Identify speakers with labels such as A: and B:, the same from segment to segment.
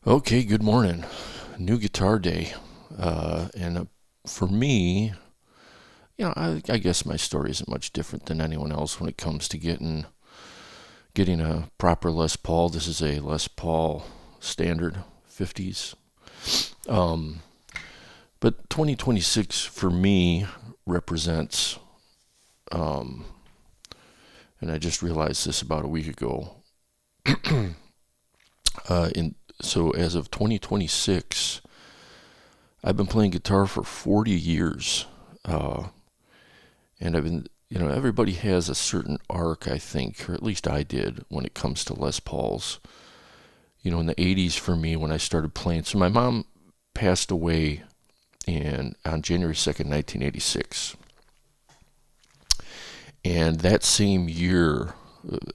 A: Okay, good morning. New guitar day. And for me, I guess my story isn't much different than anyone else when it comes to getting a proper Les Paul. This is a Les Paul standard 50s. Um, but 2026 for me represents, um, and I just realized this about a week ago. In So as of 2026, I've been playing guitar for 40 years. Uh, and everybody has a certain arc, I think, or at least I did, when it comes to Les Pauls. In the 80s for me, when I started playing. So my mom passed away on January 2nd, 1986. And that same year,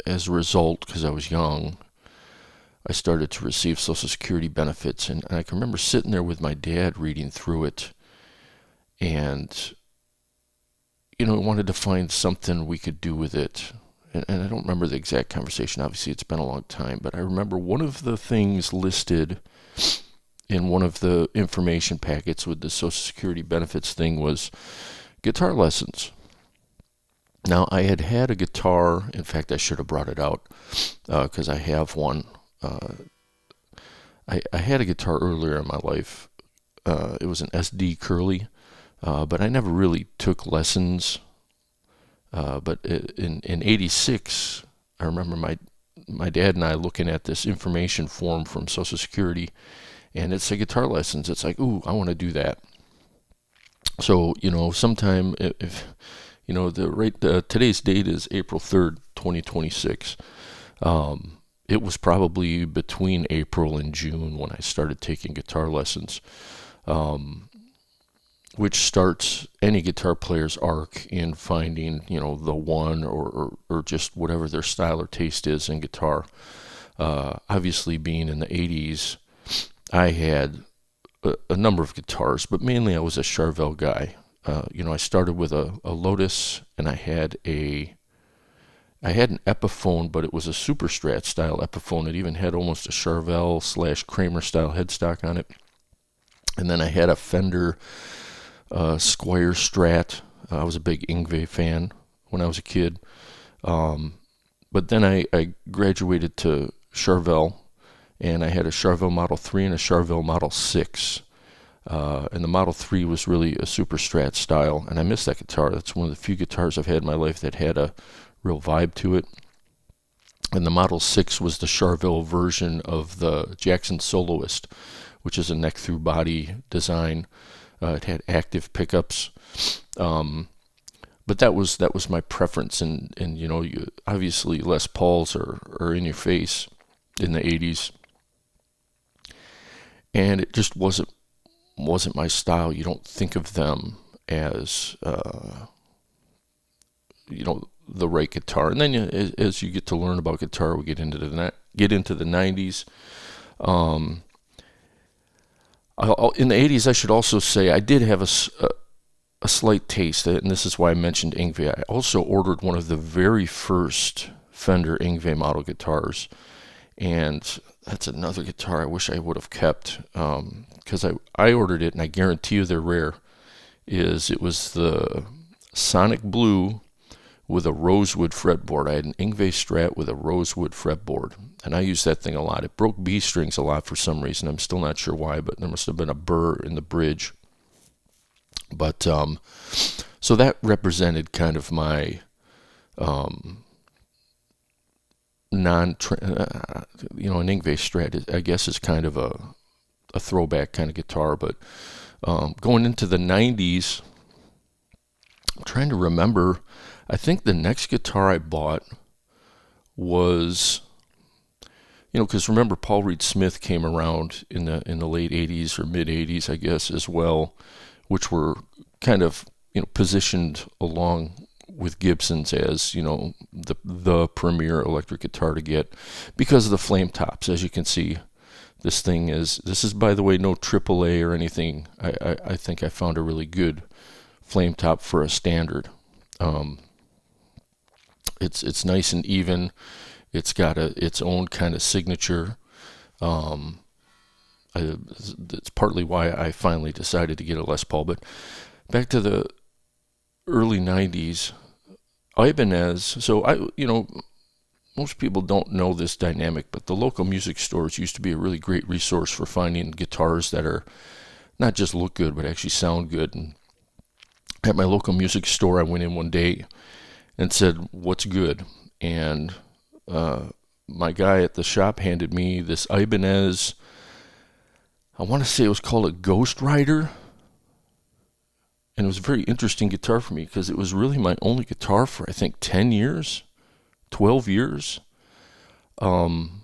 A: as a result, because I was young, I started to receive Social Security benefits. And I can remember sitting there with my dad reading through it. And wanted to find something we could do with it. And I don't remember the exact conversation. Obviously, it's been a long time. But I remember one of the things listed in one of the information packets with the Social Security benefits thing was guitar lessons. Now, I had a guitar. In fact, I should have brought it out because I have one. I had a guitar earlier in my life. It was an SD Curly, but I never really took lessons. But in '86, I remember my dad and I looking at this information form from Social Security, and it's a guitar lessons. It's like, ooh, I want to do that. So sometime if today's date is April 3rd, 2026. It was probably between April and June when I started taking guitar lessons. Which starts any guitar player's arc in finding, the one or just whatever their style or taste is in guitar. Obviously, being in the 80s, I had a number of guitars, but mainly I was a Charvel guy. I started with a Lotus, and I had an Epiphone, but it was a Super Strat style Epiphone. It even had almost a Charvel / Kramer style headstock on it. And then I had a Fender Squire Strat. I was a big Yngwie fan when I was a kid. But then I graduated to Charvel, and I had a Charvel Model 3 and a Charvel Model 6. And the Model 3 was really a Super Strat style, and I miss that guitar. That's one of the few guitars I've had in my life that had a real vibe to it. And the Model 6 was the Charvel version of the Jackson Soloist, which is a neck-through body design. It had active pickups, but that was my preference. And obviously Les Pauls are in your face in the 80s, and it just wasn't my style. You don't think of them as the right guitar. And then as you get to learn about guitar, we get into the 90s. In the 80s, I should also say I did have a slight taste, and this is why I mentioned Yngwie. I also ordered one of the very first Fender Yngwie model guitars, and that's another guitar I wish I would have kept, because I ordered it, and I guarantee you they're rare. It was the Sonic Blue with a rosewood fretboard. I had an Yngwie Strat with a rosewood fretboard, and I used that thing a lot. It broke B strings a lot for some reason. I'm still not sure why, but there must have been a burr in the bridge. But so that represented kind of my an Yngwie Strat, I guess, is kind of a throwback kind of guitar. But going into the 90s, I'm trying to remember. I think the next guitar I bought was, because remember Paul Reed Smith came around in the late 80s or mid 80s, I guess, as well, which were kind of positioned along with Gibson's as the premier electric guitar to get because of the flame tops. As you can see, this is, by the way, no AAA or anything. I think I found a really good flame top for a standard. It's nice and even. It's got its own kind of signature. That's partly why I finally decided to get a Les Paul. But back to the early 90s, Ibanez. So most people don't know this dynamic, but the local music stores used to be a really great resource for finding guitars that are not just look good, but actually sound good. And at my local music store, I went in one day and said, "What's good?" And my guy at the shop handed me this Ibanez. I want to say it was called a Ghost Rider. And it was a very interesting guitar for me because it was really my only guitar for, I think, 10 years, 12 years. And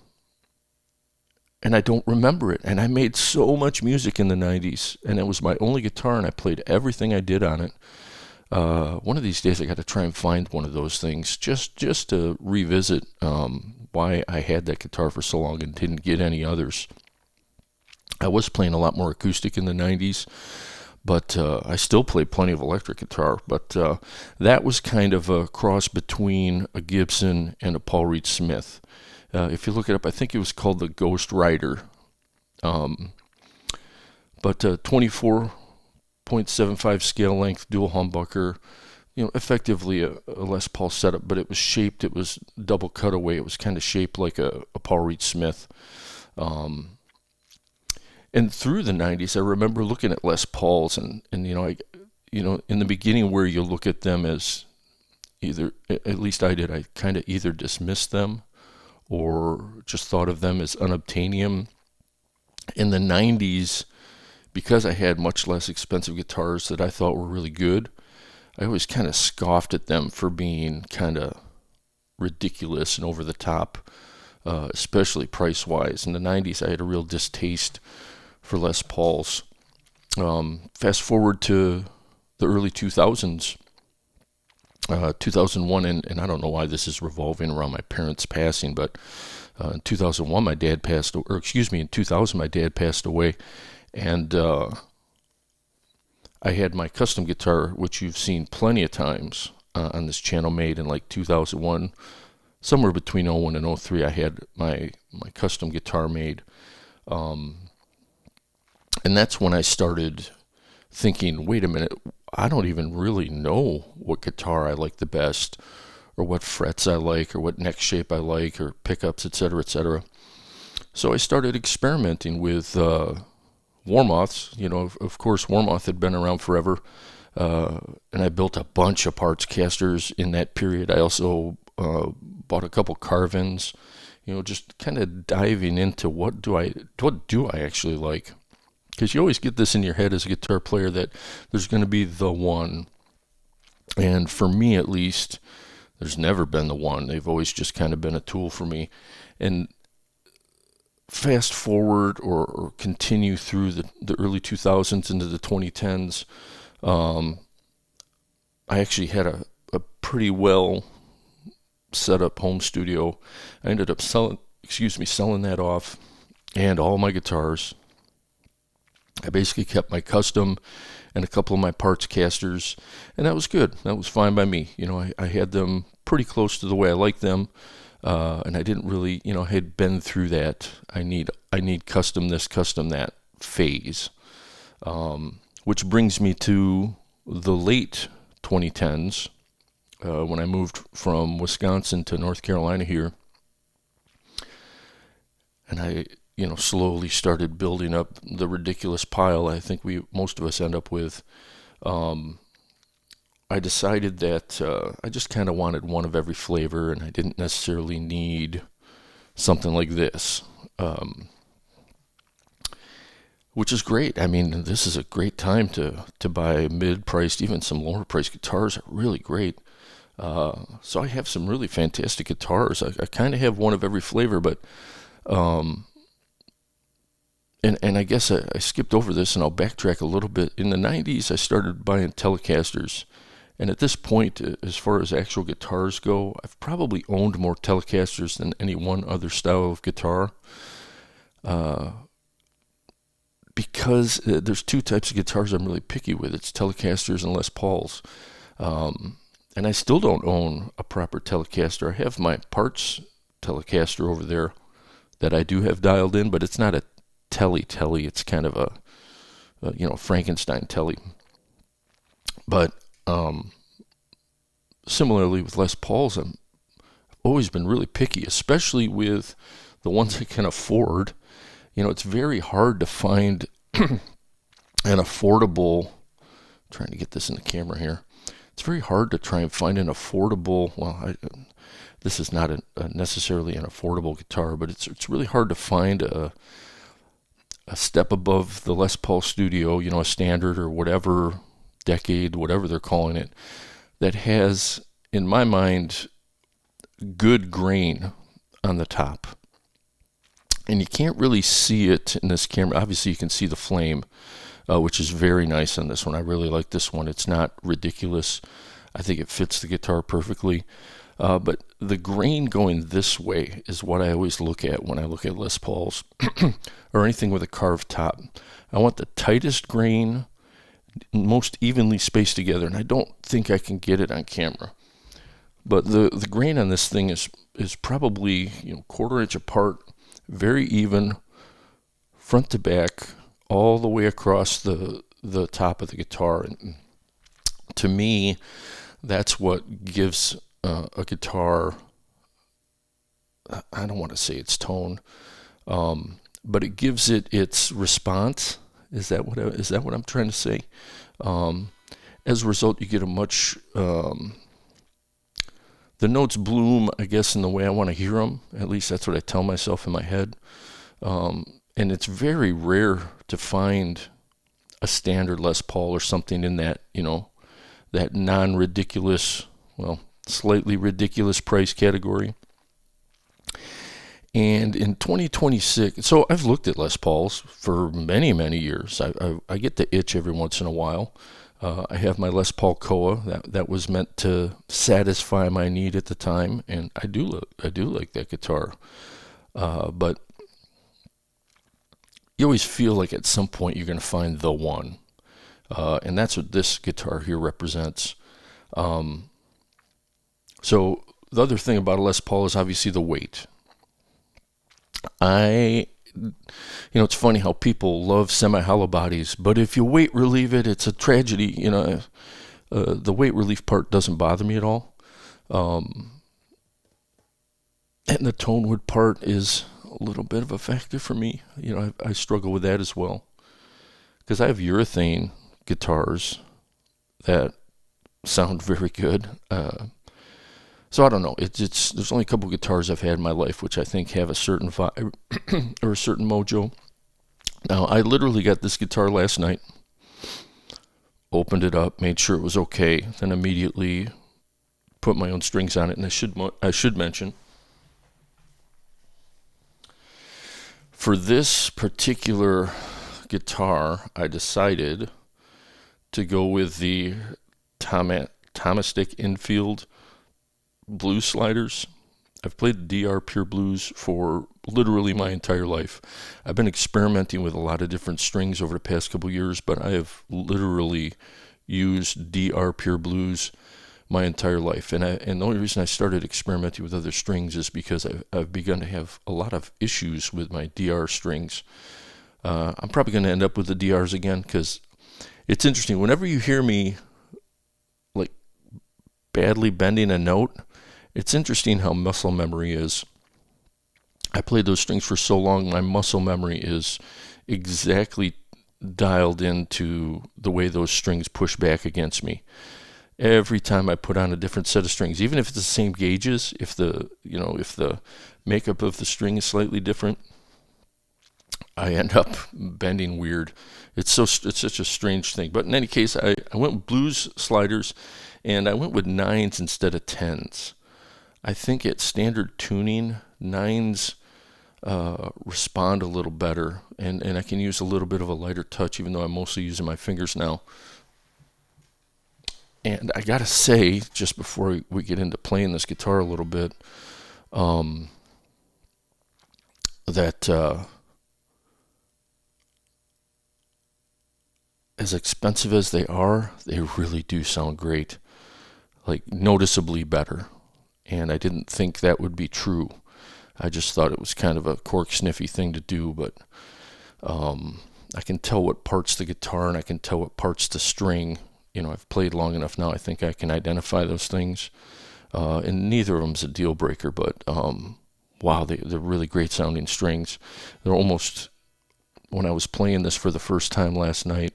A: I don't remember it. And I made so much music in the 90s, and it was my only guitar, and I played everything I did on it. One of these days I got to try and find one of those things just to revisit why I had that guitar for so long and didn't get any others. I was playing a lot more acoustic in the 90s, but I still play plenty of electric guitar. But that was kind of a cross between a Gibson and a Paul Reed Smith. If you look it up, I think it was called the Ghost Rider. But 24.75 scale length dual humbucker, effectively a Les Paul setup, but it was double cutaway. It was kind of shaped like a Paul Reed Smith. And through the 90s, I remember looking at Les Pauls and in the beginning where you look at them as either, at least I did, I kind of either dismissed them or just thought of them as unobtainium. In the 90s, because I had much less expensive guitars that I thought were really good, I always kind of scoffed at them for being kind of ridiculous and over the top, especially price-wise. In the 90s, I had a real distaste for Les Pauls. Fast forward to the early 2000s, 2001, and I don't know why this is revolving around my parents passing, but in 2001 my dad passed, or excuse me, in 2000 my dad passed away, and I had my custom guitar, which you've seen plenty of times on this channel, made in like 2001, somewhere between 01 and 03. I had my custom guitar made. And that's when I started thinking, wait a minute, I don't even really know what guitar I like the best, or what frets I like, or what neck shape I like, or pickups, etc., etc. So I started experimenting with Warmoths. Of course, Warmoth had been around forever, and I built a bunch of parts casters in that period. I also bought a couple carve-ins, just kind of diving into what do I actually like. Because you always get this in your head as a guitar player that there's going to be the one. And for me, at least, there's never been the one. They've always just kind of been a tool for me. And fast forward or continue through the early 2000s into the 2010s, I actually had a pretty well set up home studio. I ended up selling that off, and all my guitars. I basically kept my custom and a couple of my parts casters, and that was good. That was fine by me. I had them pretty close to the way I liked them, and I didn't really, I had been through that. I need custom this, custom that phase, which brings me to the late 2010s, when I moved from Wisconsin to North Carolina here, and I slowly started building up the ridiculous pile I think most of us end up with. I decided that I just kind of wanted one of every flavor, and I didn't necessarily need something like this, which is great. I mean, this is a great time to buy mid-priced, even some lower-priced guitars are really great. So I have some really fantastic guitars. I kind of have one of every flavor, but And I guess I skipped over this, and I'll backtrack a little bit. In the 90s, I started buying Telecasters. And at this point, as far as actual guitars go, I've probably owned more Telecasters than any one other style of guitar. Because there's two types of guitars I'm really picky with. It's Telecasters and Les Pauls. And I still don't own a proper Telecaster. I have my parts Telecaster over there that I do have dialed in, but it's not a telly. It's kind of a Frankenstein telly. But similarly with Les Pauls, I've always been really picky, especially with the ones I can afford. It's very hard to find an affordable. Trying to get this in the camera here. It's very hard to try and find an affordable. Well, this is not necessarily an affordable guitar, but it's really hard to find a step above the Les Paul Studio, a standard or whatever decade, whatever they're calling it, that has, in my mind, good grain on the top. And you can't really see it in this camera. Obviously, you can see the flame, which is very nice on this one. I really like this one. It's not ridiculous. I think it fits the guitar perfectly. But the grain going this way is what I always look at when I look at Les Pauls or anything with a carved top. I want the tightest grain, most evenly spaced together, and I don't think I can get it on camera. But the grain on this thing is probably quarter inch apart, very even, front to back, all the way across the top of the guitar. And to me, that's what gives a guitar, I don't want to say its tone, but it gives it its response. Is that what I'm trying to say? As a result, you get a much, the notes bloom, I guess, in the way I want to hear them. At least that's what I tell myself in my head. And it's very rare to find a standard Les Paul or something in that, that non-ridiculous, slightly ridiculous price category. And in 2026, so I've looked at Les Pauls for many, many years. I get the itch every once in a while. I have my Les Paul Koa that was meant to satisfy my need at the time, and I do like that guitar. But you always feel like at some point you're going to find the one, and that's what this guitar here represents. So the other thing about a Les Paul is obviously the weight. It's funny how people love semi-hollow bodies, but if you weight relieve it, it's a tragedy. The weight relief part doesn't bother me at all. And the tone wood part is a little bit of a factor for me. I struggle with that as well, because I have urethane guitars that sound very good. So I don't know. There's only a couple guitars I've had in my life which I think have a certain vibe or a certain mojo. Now, I literally got this guitar last night, opened it up, made sure it was okay, then immediately put my own strings on it. And I should mention, for this particular guitar, I decided to go with the Thomastic Infield blues sliders. I've played DR Pure Blues for literally my entire life. I've been experimenting with a lot of different strings over the past couple years, but I have literally used DR Pure Blues my entire life. And the only reason I started experimenting with other strings is because I've begun to have a lot of issues with my DR strings. I'm probably going to end up with the DRs again, because it's interesting. Whenever you hear me like badly bending a note, it's interesting how muscle memory is. I played those strings for so long, my muscle memory is exactly dialed into the way those strings push back against me. Every time I put on a different set of strings, even if it's the same gauges, if the makeup of the string is slightly different, I end up bending weird. It's such a strange thing. But in any case, I went with blues sliders, and I went with 9s instead of 10s. I think at standard tuning, 9s respond a little better, and I can use a little bit of a lighter touch, even though I'm mostly using my fingers now. And I gotta say, just before we get into playing this guitar a little bit, that as expensive as they are, they really do sound great, like noticeably better. And I didn't think that would be true. I just thought it was kind of a cork sniffy thing to do, but I can tell what parts the guitar and I can tell what parts the string. I've played long enough now. I think I can identify those things. And neither of them's a deal breaker, but wow, they're really great sounding strings. They're almost, when I was playing this for the first time last night,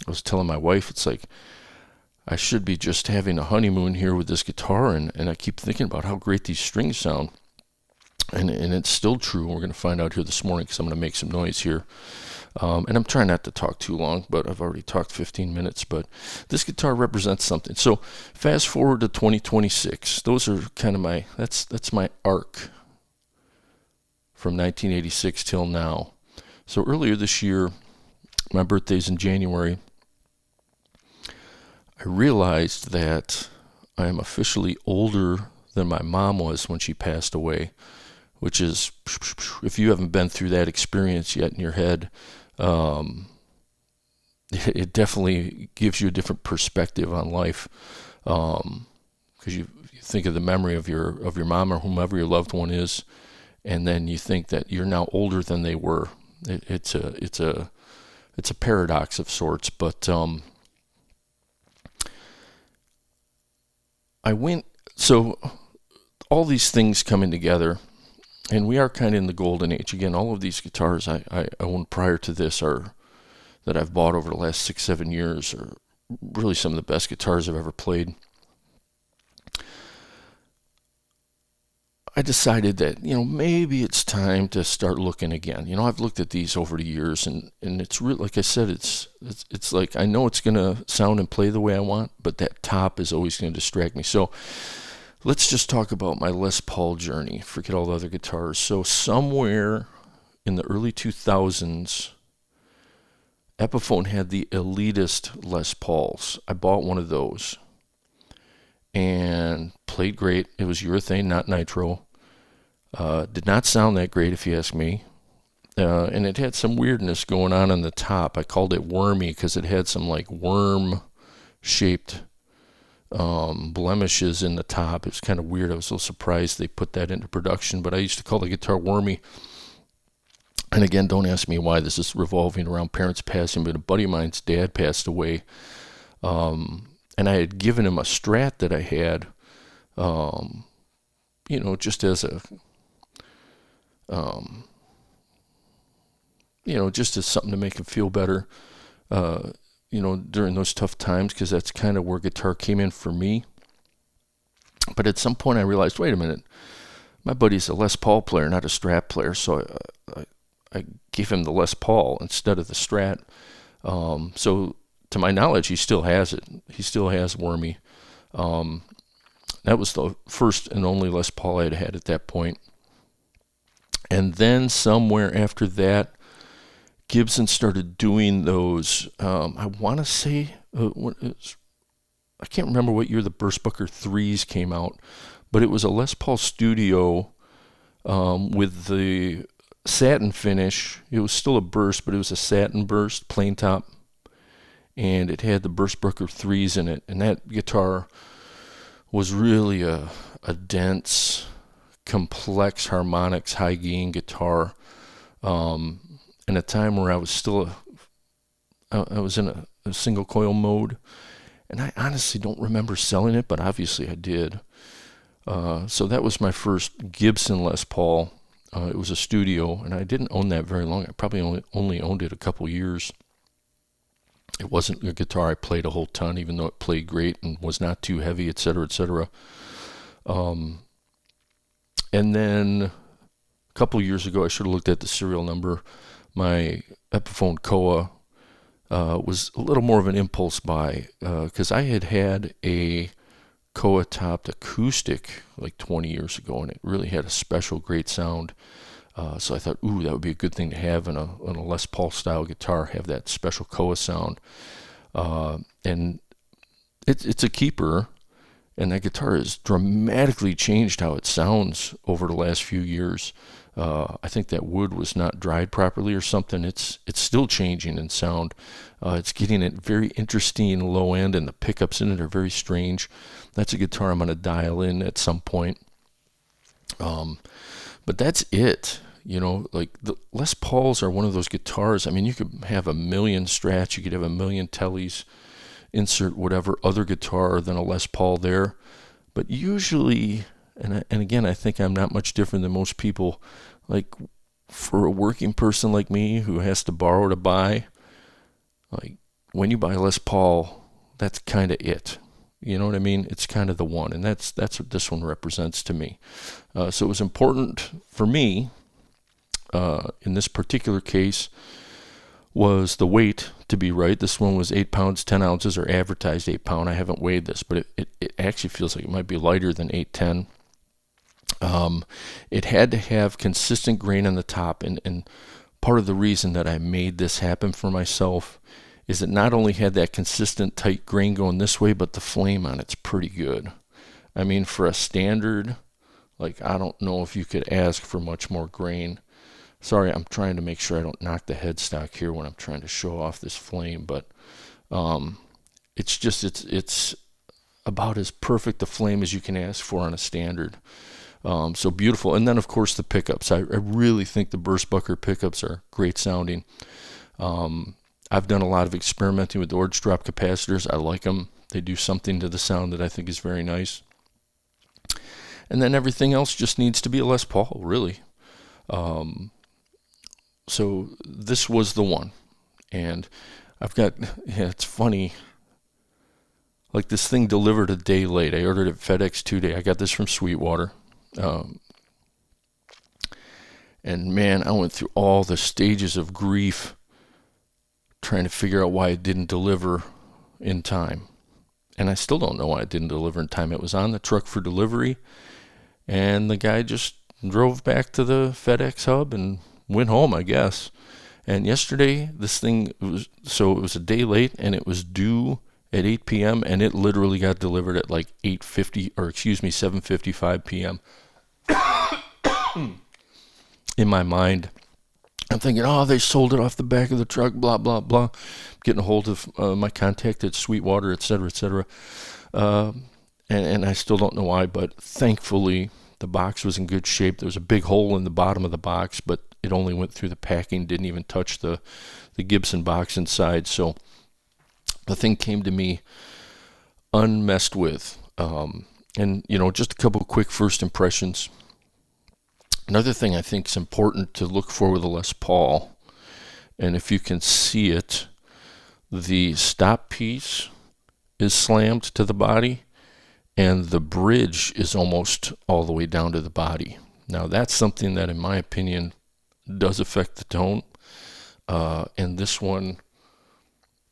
A: I was telling my wife, it's like, I should be just having a honeymoon here with this guitar, and I keep thinking about how great these strings sound. And it's still true. We're going to find out here this morning because I'm going to make some noise here. And I'm trying not to talk too long, but I've already talked 15 minutes. But this guitar represents something. So fast forward to 2026. Those are kind of that's my arc from 1986 till now. So earlier this year, my birthday's in January, I realized that I am officially older than my mom was when she passed away, which is, if you haven't been through that experience yet in your head, it definitely gives you a different perspective on life, because you think of the memory of your mom or whomever your loved one is, and then you think that you're now older than they were. It's a paradox of sorts, but so all these things coming together, and we are kind of in the golden age. Again, all of these guitars I owned prior to this that I've bought over the last 6-7 years are really some of the best guitars I've ever played. I decided that, maybe it's time to start looking again. I've looked at these over the years, and it's really, like I said, it's like I know it's going to sound and play the way I want, but that top is always going to distract me. So let's just talk about my Les Paul journey. Forget all the other guitars. So somewhere in the early 2000s, Epiphone had the elitist Les Pauls. I bought one of those and played great. It was urethane, not nitro. Did not sound that great, if you ask me. And it had some weirdness going on the top. I called it wormy because it had some like worm-shaped blemishes in the top. It was kind of weird. I was so surprised they put that into production. But I used to call the guitar wormy. And again, don't ask me why. This is revolving around parents passing, but a buddy of mine's dad passed away. And I had given him a Strat that I had, just as a, just as something to make him feel better, during those tough times, because that's kind of where guitar came in for me. But at some point I realized, wait a minute, my buddy's a Les Paul player, not a Strat player, so I gave him the Les Paul instead of the Strat. So to my knowledge, he still has it. He still has Wormy. That was the first and only Les Paul I had had at that point. And then somewhere after that, Gibson started doing those. I want to say, I can't remember what year the Burstbucker 3s came out, but it was a Les Paul Studio with the satin finish. It was still a burst, but it was a satin burst, plain top. And it had the Burstbucker 3s in it. And that guitar was really a dense, complex harmonics, high gain guitar. In a time where I was still I was in a single coil mode. And I honestly don't remember selling it, but obviously I did. So that was my first Gibson Les Paul. It was a studio, and I didn't own that very long. I probably only owned it a couple years. It wasn't a guitar I played a whole ton, even though it played great and was not too heavy, etc., etc. And then a couple years ago, I should have looked at the serial number. My Epiphone Koa was a little more of an impulse buy, because I had a Koa topped acoustic like 20 years ago, and it really had a special great sound. So I thought, ooh, that would be a good thing to have in a Les Paul style guitar, have that special Koa sound. And it's a keeper, and that guitar has dramatically changed how it sounds over the last few years. I think that wood was not dried properly or something. It's still changing in sound. It's getting a very interesting low end, and the pickups in it are very strange. That's a guitar I'm going to dial in at some point. But that's it. like the Les Pauls are one of those guitars. I mean, you could have a million Strats, you could have a million Tellys, insert whatever other guitar than a Les Paul there. But usually, and again, I think I'm not much different than most people. Like for a working person like me who has to borrow to buy, like when you buy a Les Paul, that's kind of it. You know what I mean? It's kind of the one, and that's what this one represents to me. So it was important for me in this particular case was the weight to be right. This one was 8 pounds 10 ounces, or advertised 8 pound. I haven't weighed this, but it actually feels like it might be lighter than 810. It had to have consistent grain on the top, and part of the reason that I made this happen for myself is it not only had that consistent tight grain going this way, but the flame on it's pretty good. I mean, for a standard, like I don't know if you could ask for much more grain. Sorry, I'm trying to make sure I don't knock the headstock here when I'm trying to show off this flame, but it's about as perfect a flame as you can ask for on a standard. So beautiful. And then, of course, the pickups. I really think the Burstbucker pickups are great sounding. I've done a lot of experimenting with orange drop capacitors. I like them. They do something to the sound that I think is very nice. And then everything else just needs to be a Les Paul, really. So this was the one. And I've got, it's funny, like this thing delivered a day late. I ordered it FedEx 2-day. I got this from Sweetwater. And man, I went through all the stages of grief trying to figure out why it didn't deliver in time. And I still don't know why it didn't deliver in time. It was on the truck for delivery, and the guy just drove back to the FedEx hub and went home, I guess. And yesterday, this thing it was a day late, and it was due at 8 p.m., and it literally got delivered at like 7:55 p.m. In my mind, I'm thinking, oh, they sold it off the back of the truck, blah, blah, blah. Getting a hold of my contact at Sweetwater, et cetera, et cetera. And I still don't know why, but thankfully the box was in good shape. There was a big hole in the bottom of the box, but it only went through the packing, didn't even touch the Gibson box inside. So the thing came to me unmessed with. And, just a couple quick first impressions. Another thing I think is important to look for with a Les Paul, and if you can see it, the stop piece is slammed to the body, and the bridge is almost all the way down to the body. Now, that's something that, in my opinion, does affect the tone. And this one,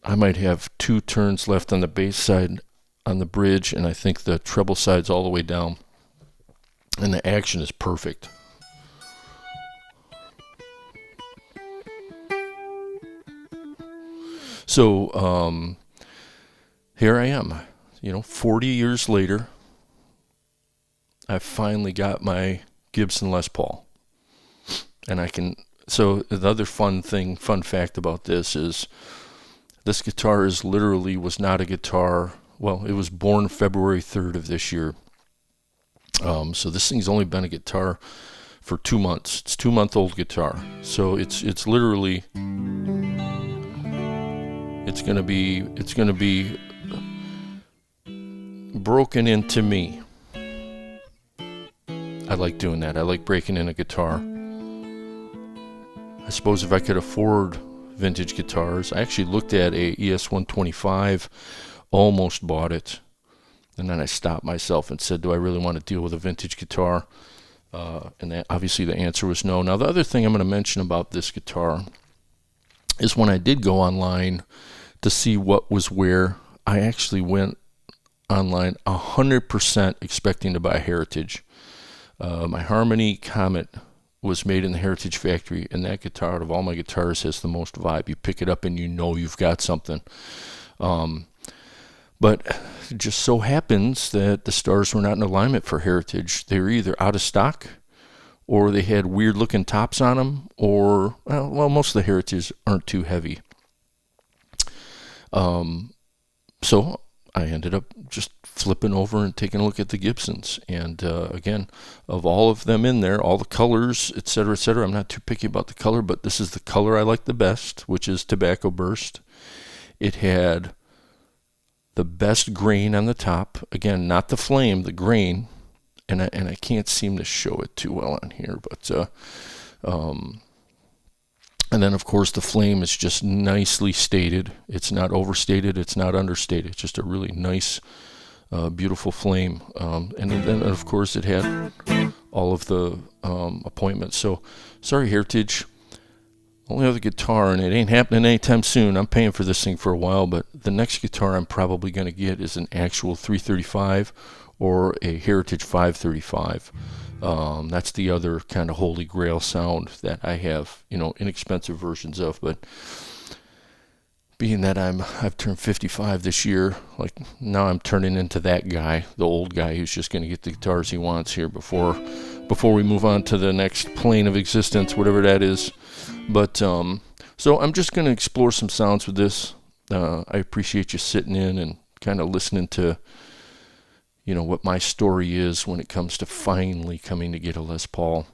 A: I might have 2 turns left on the bass side on the bridge, and I think the treble side's all the way down, and the action is perfect. So here I am, 40 years later, I finally got my Gibson Les Paul. And so the other fun fact about this is this guitar was not a guitar, well, it was born February 3rd of this year. So this thing's only been a guitar for 2 months. It's a 2-month-old guitar. So it's literally... It's gonna be broken into me. I like doing that. I like breaking in a guitar. I suppose if I could afford vintage guitars, I actually looked at a ES-125, almost bought it, and then I stopped myself and said, do I really want to deal with a vintage guitar? And obviously the answer was no. Now the other thing I'm going to mention about this guitar is when I did go online to see what was where, I actually went online 100% expecting to buy a Heritage. My Harmony Comet was made in the Heritage factory, and that guitar, out of all my guitars, has the most vibe. You pick it up and you've got something. But it just so happens that the stars were not in alignment for Heritage. They were either out of stock, or they had weird looking tops on them, or, well, most of the Heritages aren't too heavy. So I ended up just flipping over and taking a look at the Gibsons. And again, of all of them in there, all the colors, etc., etc., I'm not too picky about the color, but this is the color I like the best, which is Tobacco Burst. It had the best grain on the top. Again, not the flame, the grain. And I can't seem to show it too well on here, but and then of course the flame is just nicely stated. It's not overstated, it's not understated. It's just a really nice, beautiful flame. And then of course it had all of the appointments. So sorry, Heritage. Only other guitar, and it ain't happening anytime soon. I'm paying for this thing for a while, but the next guitar I'm probably going to get is an actual 335 or a Heritage 535. That's the other kind of holy grail sound that I have, inexpensive versions of. But being that I've turned 55 this year, like now I'm turning into that guy, the old guy who's just going to get the guitars he wants here before we move on to the next plane of existence, whatever that is. But so I'm just going to explore some sounds with this. I appreciate you sitting in and kind of listening to, what my story is when it comes to finally coming to get a Les Paul,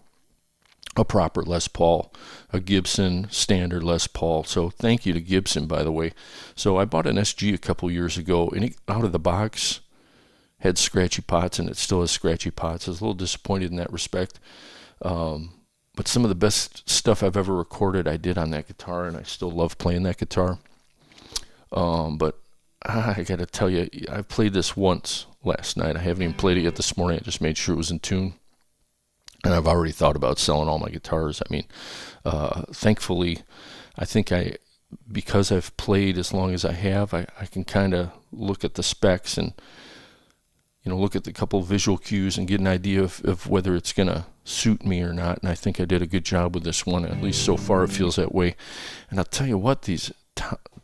A: a proper Les Paul, a Gibson standard Les Paul. So thank you to Gibson, by the way. So I bought an SG a couple years ago, and it, out of the box, had scratchy pots, and it still has scratchy pots. I was a little disappointed in that respect. But some of the best stuff I've ever recorded I did on that guitar, and I still love playing that guitar. But I got to tell you, I played this once last night. I haven't even played it yet this morning. I just made sure it was in tune. And I've already thought about selling all my guitars. I mean, thankfully, I think because I've played as long as I have, I can kind of look at the specs and, look at the couple visual cues and get an idea of whether it's going to suit me or not. And I think I did a good job with this one. At least so far, it feels that way. And I'll tell you what, these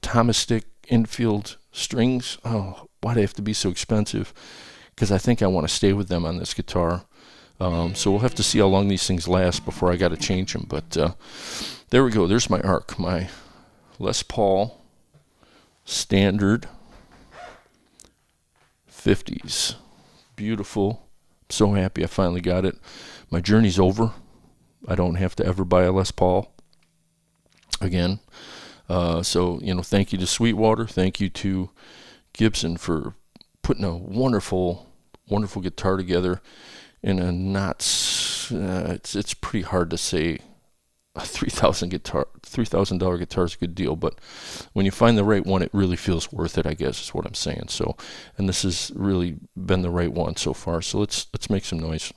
A: Thomas Stick infield strings, oh, why do they have to be so expensive? Because I think I want to stay with them on this guitar. So we'll have to see how long these things last before I got to change them. But there we go. There's my ARC, my Les Paul standard 50s. Beautiful. I'm so happy I finally got it. My journey's over. I don't have to ever buy a Les Paul again. So, thank you to Sweetwater. Thank you to Gibson for putting a wonderful, wonderful guitar together in a it's pretty hard to say a $3,000 guitar is a good deal, but when you find the right one, it really feels worth it, I guess is what I'm saying. So, and this has really been the right one so far. So let's make some noise.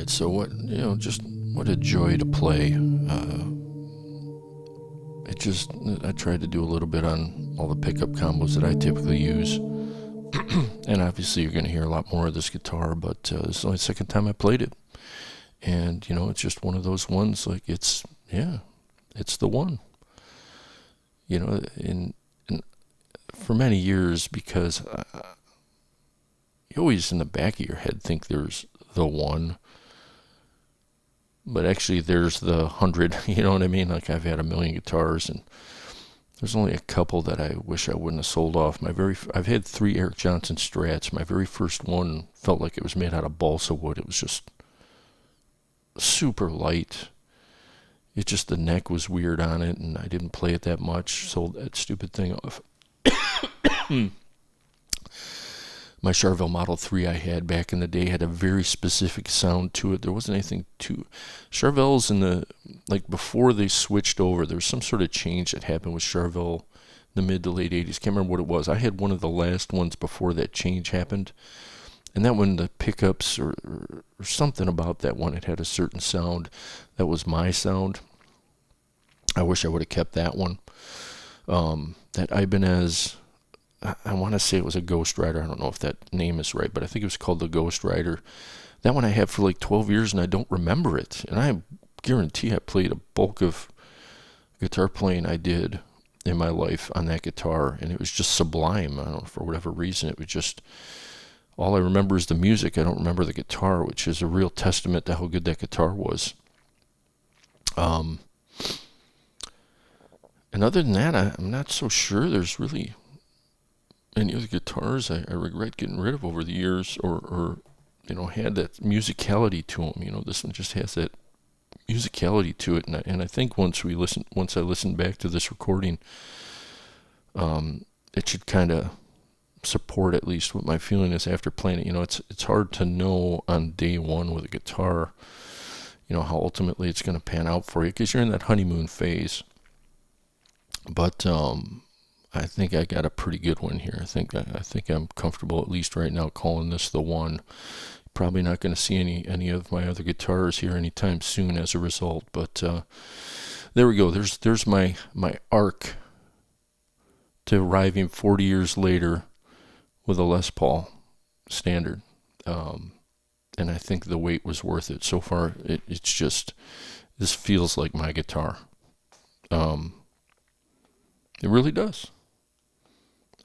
A: right, so just what a joy to play. I tried to do a little bit on all the pickup combos that I typically use. And obviously you're going to hear a lot more of this guitar, but this is only the second time I played it. And, it's just one of those ones, like, it's the one. In for many years, because you always in the back of your head think there's the one, but actually there's the 100, you know what I mean? Like, I've had a million guitars, and there's only a couple that I wish I wouldn't have sold off. I've had 3 Eric Johnson Strats. My very first one felt like it was made out of balsa wood. It was just super light. It just, the neck was weird on it, and I didn't play it that much. Sold that stupid thing off. My Charvel Model 3 I had back in the day had a very specific sound to it. There wasn't anything too... Charvels before they switched over, there was some sort of change that happened with Charvel in the mid to late 80s. Can't remember what it was. I had one of the last ones before that change happened. And that one, the pickups or something about that one, it had a certain sound. That was my sound. I wish I would have kept that one. That Ibanez... I want to say it was a Ghost Rider. I don't know if that name is right, but I think it was called the Ghost Rider. That one I had for like 12 years, and I don't remember it. And I guarantee I played a bulk of guitar playing I did in my life on that guitar, and it was just sublime. I don't know, for whatever reason, it was just... All I remember is the music. I don't remember the guitar, which is a real testament to how good that guitar was. And other than that, I'm not so sure there's really... any other guitars I regret getting rid of over the years, or had that musicality to them. This one just has that musicality to it, and I think once I listen back to this recording, it should kind of support at least what my feeling is after playing it. It's hard to know on day one with a guitar, how ultimately it's going to pan out for you, because you're in that honeymoon phase. But I think I got a pretty good one here. I think I'm comfortable, at least right now, calling this the one. Probably not going to see any of my other guitars here anytime soon as a result. But there we go. There's my arc to arriving 40 years later with a Les Paul standard. And I think the wait was worth it. So far, it's just, this feels like my guitar. It really does.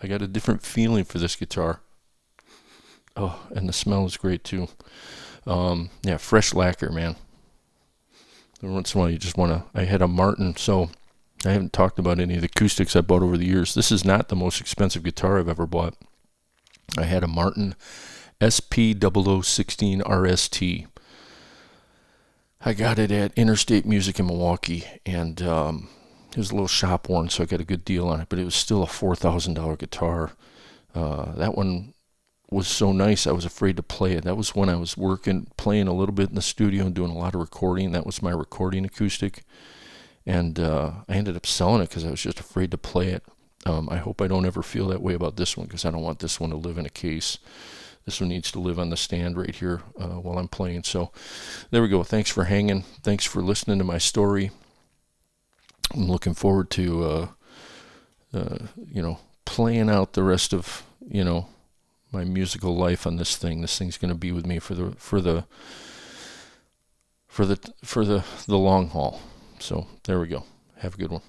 A: I got a different feeling for this guitar. Oh, and the smell is great too. Fresh lacquer, man. Every once in a while you just want to... I had a Martin, so I haven't talked about any of the acoustics I bought over the years. This is not the most expensive guitar I've ever bought. I had a Martin SP0016 RST. I got it at Interstate Music in Milwaukee, and it was a little shop worn, so I got a good deal on it, but it was still a $4,000 guitar. That one was so nice, I was afraid to play it. That was when I was playing a little bit in the studio and doing a lot of recording. That was my recording acoustic. And I ended up selling it because I was just afraid to play it. I hope I don't ever feel that way about this one, because I don't want this one to live in a case. This one needs to live on the stand right here while I'm playing. So there we go. Thanks for hanging. Thanks for listening to my story. I'm looking forward to, playing out the rest of, my musical life on this thing. This thing's going to be with me for the long haul. So there we go. Have a good one.